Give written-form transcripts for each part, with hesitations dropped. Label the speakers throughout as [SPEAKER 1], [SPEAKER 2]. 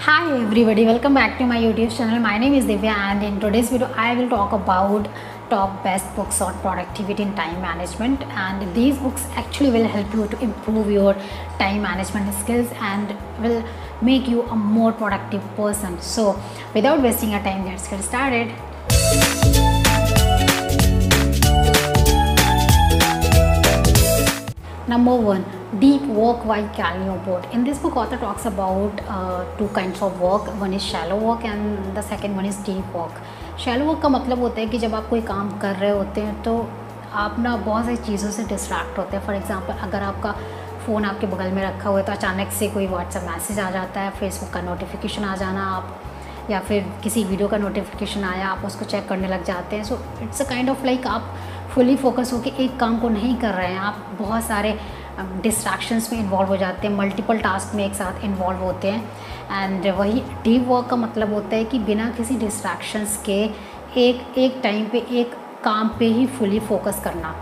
[SPEAKER 1] Hi everybody, welcome back to my YouTube channel. My name is Divya and in today's video I will talk about top best books on productivity and time management, and these books actually will help you to improve your time management skills and will make you a more productive person. So without wasting your time, let's get started. Number 1, Deep Work by Cal Newport. In this book, author talks about two kinds of work. One is shallow work and the second one is deep work. Shallow work का मतलब होता है कि जब आप कोई काम कर रहे होते हैं तो आप ना बहुत सारी चीज़ों से डिस्ट्रैक्ट होते हैं. फॉर एग्जांपल, अगर आपका फ़ोन आपके बगल में रखा हुआ है तो अचानक से कोई व्हाट्सएप मैसेज आ जाता है, फेसबुक का नोटिफिकेशन आ जाना, आप या फिर किसी वीडियो का नोटिफिकेशन आया, आप उसको चेक करने लग जाते हैं. So it's a kind of like आप फुली फोकस होकर एक काम को नहीं कर रहे हैं, आप बहुत सारे डिस्ट्रैक्शंस में इन्वॉल्व हो जाते हैं, मल्टीपल टास्क में एक साथ इन्वॉल्व होते हैं. एंड वही डीप वर्क का मतलब होता है कि बिना किसी डिस्ट्रैक्शंस के एक टाइम पे एक काम पे ही फुली फोकस करना.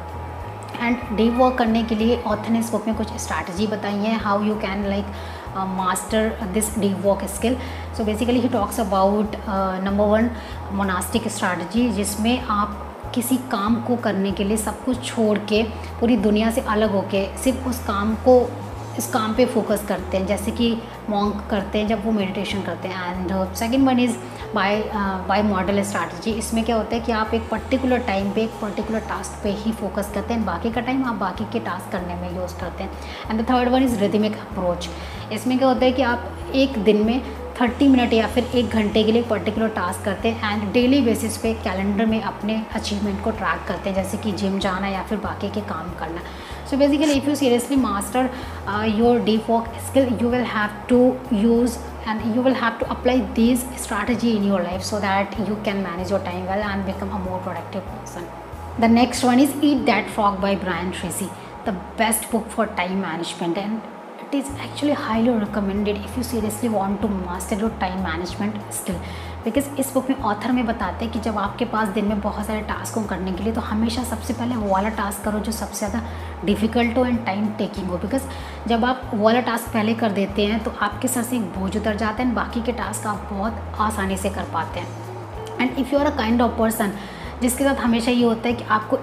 [SPEAKER 1] एंड डीप वर्क करने के लिए ऑथर ने इस बुक में कुछ स्ट्रैटेजी बताई हैं, how you can like master this deep work skill. So basically he talks about number 1 monastic strategy, जिसमें आप किसी काम को करने के लिए सब कुछ छोड़ के पूरी दुनिया से अलग होके सिर्फ इस काम पे फोकस करते हैं, जैसे कि मॉन्क करते हैं जब वो मेडिटेशन करते हैं. And second one is by model strategy. इसमें क्या होता है कि आप एक पर्टिकुलर टाइम पे एक पर्टिकुलर टास्क पे ही फोकस करते हैं, बाकी का टाइम आप बाकी के टास्क करने में यूज़ करते हैं. And the third one is rhythmic approach. इसमें क्या होता है कि आप एक दिन में 30 मिनट या फिर 1 घंटे के लिए पर्टिकुलर टास्क करते हैं एंड डेली बेसिस पे कैलेंडर में अपने अचीवमेंट को ट्रैक करते हैं, जैसे कि जिम जाना या फिर बाकी के काम करना. So basically if you seriously master your deep work skill, you will have to use and you will have to apply these strategy in your life so that you can manage your time well and become a more productive person. The next one is Eat That Frog by Brian Tracy, the best book for time management, and it is actually highly recommended if you seriously want to master your time management skill. Because इस book में author में बताते हैं कि जब आपके पास दिन में बहुत सारे टास्क हो करने के लिए, तो हमेशा सबसे पहले वो वाला टास्क करो जो सबसे ज़्यादा डिफ़िकल्ट हो एंड टाइम टेकिंग हो. बिकॉज जब आप वो वाला टास्क पहले कर देते हैं तो आपके सर से एक बोझ उतर जाता है एंड बाकी के टास्क आप बहुत आसानी से कर पाते हैं. And if you are a kind of person जिसके साथ हमेशा ये होता है कि आपको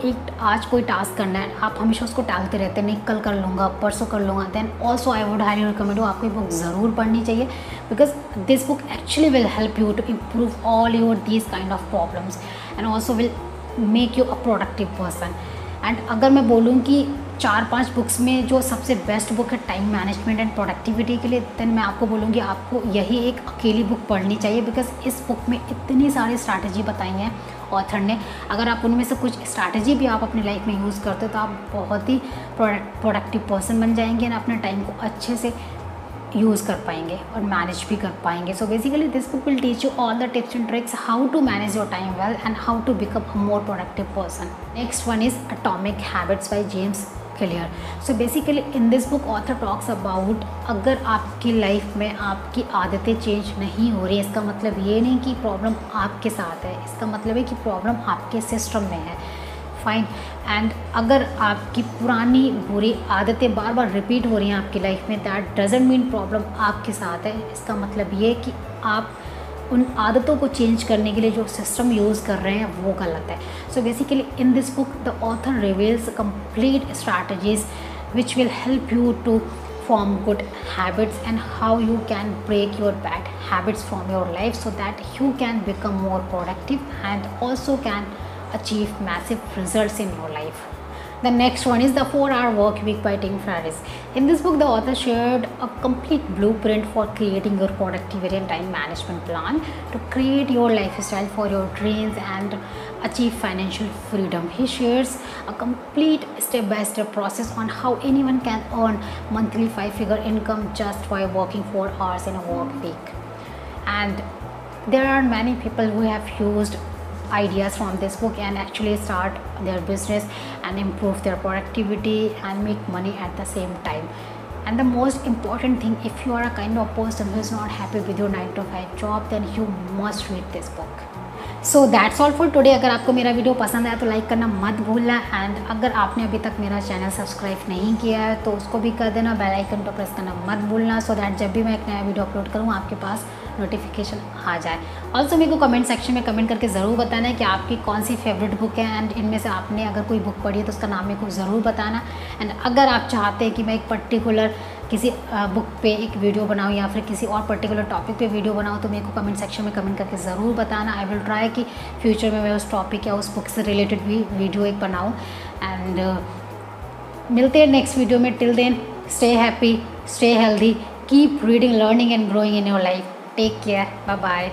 [SPEAKER 1] आज कोई टास्क करना है, आप हमेशा उसको टालते रहते हैं, नहीं कल कर लूँगा, परसों कर लूँगा, then also I would highly recommend you, आपको ये बुक ज़रूर पढ़नी चाहिए. Because this book actually will help you to improve all your these kind of problems and also will make you a productive person. And अगर मैं बोलूँ कि 4-5 books में जो सबसे बेस्ट बुक है टाइम मैनेजमेंट एंड प्रोडक्टिविटी के लिए, देन मैं आपको बोलूँगी आपको यही एक अकेली बुक पढ़नी चाहिए. बिकॉज इस बुक में इतनी सारी स्ट्रैटेजी बताई हैं ऑथर ने. अगर आप उनमें से कुछ स्ट्रैटेजी भी आप अपनी लाइफ में यूज़ करते हो तो आप बहुत ही प्रोडक्टिव पर्सन बन जाएंगे और अपने टाइम को अच्छे से यूज़ कर पाएंगे और मैनेज भी कर पाएंगे. So basically this book will teach you all the tips and tricks how to manage your time well and how to become a more productive person. Next one is Atomic Habits by James Clear. So basically in this book author talks about अगर आपकी life में आपकी आदतें change नहीं हो रही, इसका मतलब ये नहीं कि प्रॉब्लम आपके साथ है, इसका मतलब है कि प्रॉब्लम आपके सिस्टम में है. फाइन. एंड अगर आपकी पुरानी बुरी आदतें बार बार रिपीट हो रही हैं आपकी लाइफ में, दैट डजेंट मीन प्रॉब्लम आपके साथ है. इसका मतलब ये कि आप उन आदतों को चेंज करने के लिए जो सिस्टम यूज़ कर रहे हैं वो गलत है. So basically in this book the author reveals complete strategies which will help you to form good habits and how you can break your bad habits from your life so that you can become more productive and also can achieve massive results in your life. The next one is the 4-Hour Work Week by Tim Ferriss. In this book, the author shared a complete blueprint for creating your productivity and time management plan to create your lifestyle for your dreams and achieve financial freedom. He shares a complete step-by-step process on how anyone can earn monthly 5-figure income just by working 4 hours in a work week. And there are many people who have used ideas from this book and actually start their business and improve their productivity and make money at the same time. And the most important thing, if you are a kind of person who is not happy with your 9 to 5 job, then you must read this book. So that's all for today. अगर आपको मेरा video पसंद आया तो like करना मत भूलना. And अगर आपने अभी तक मेरा चैनल सब्सक्राइब नहीं किया है तो उसको भी कर देना, बेल आइकन पर प्रेस करना मत भूलना, सो दैट जब भी मैं एक नया वीडियो अपलोड करूँ आपके पास नोटिफिकेशन आ जाए। ऑल्सो मेरे को कमेंट सेक्शन में कमेंट करके ज़रूर बताना है कि आपकी कौन सी फेवरेट बुक है, एंड इनमें से आपने अगर कोई बुक पढ़ी है तो उसका नाम मेरे को ज़रूर बताना। एंड अगर आप चाहते हैं कि मैं एक पर्टिकुलर किसी बुक पे एक वीडियो बनाऊँ या फिर किसी और पर्टिकुलर टॉपिक पे वीडियो बनाऊँ, तो मेरे को कमेंट सेक्शन में कमेंट करके ज़रूर बताना। आई विल ट्राई कि फ्यूचर में मैं उस टॉपिक या उस बुक से रिलेटेड भी वीडियो एक बनाऊँ। एंड मिलते हैं नेक्स्ट वीडियो में। Till then stay happy, stay healthy, keep reading, learning and growing in your life. Take care, bye bye.